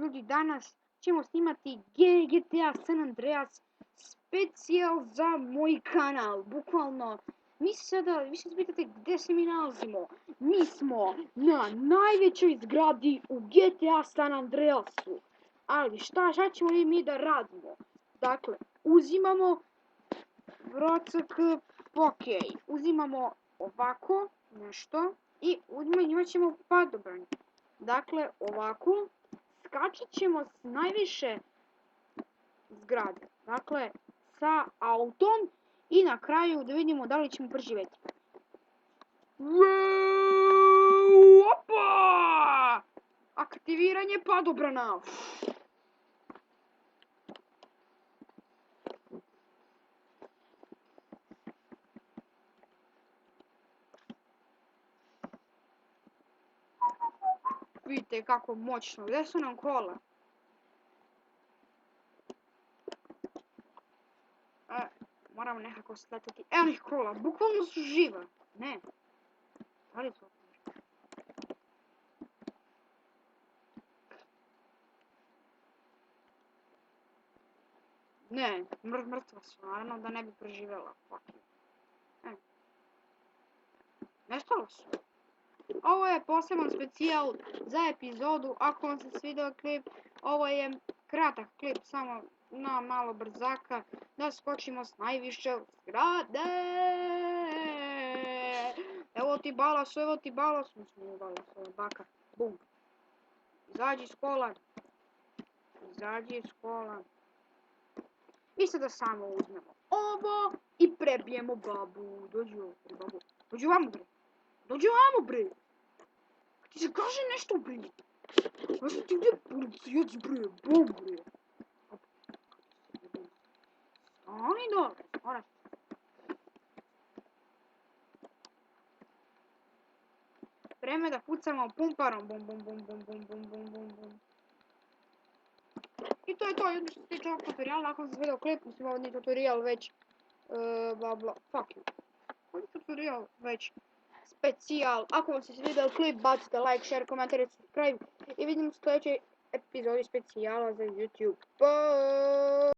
ljudi, danas ćemo snimati GTA San Andreas specijal za moj kanal. Bukvalno, vi se pitate gdje se mi nalazimo. Mi smo na najvećoj zgradi u GTA San Andreasu. Ali šta ćemo mi da radimo? Dakle, uzimamo uzimamo ovako nešto i imat ćemo padobran. Dakle, ovako skačit ćemo s najviše zgrade. Dakle, sa autom i na kraju da vidimo da li ćemo preživjeti. Opa! Aktiviranje padobrana. Vidite kako moćno. Gdje su nam kola? Moram nekako sletati. Evo ih kola. Bukvalno su živa. Ne. Da li to? Ne. Mrtva su. Naravno da ne bi preživjela. Nestalo su. Ovo je poseban specijal za epizodu. Ako vam se svidio klip, ovo je kratak klip, samo na malo brzaka, da skočimo s najviše zgrade. Evo ti balas, mislim baka, bum. Izađi iz kola. I sada samo uzmemo ovo i prebijemo babu. Dođi vamo bre. Ti se kaže nešto bre. Znaš ti gdje policijac bre, bom bre. Stani dole, moraš. Vreme da pucamo pumparom, bum bum bum bum bum bum bum bum bum. I to je to, jedno što se tiče ovog tutoriala, ako vam se svidio klip, mislim ovo nije tutorial već, fuck you. Ovo je tutorial već specijal. Ako vam se svidio klip, bacite like, share, komentar i subscribe i vidimo u sljedećoj epizodi specijala za YouTube. Bye!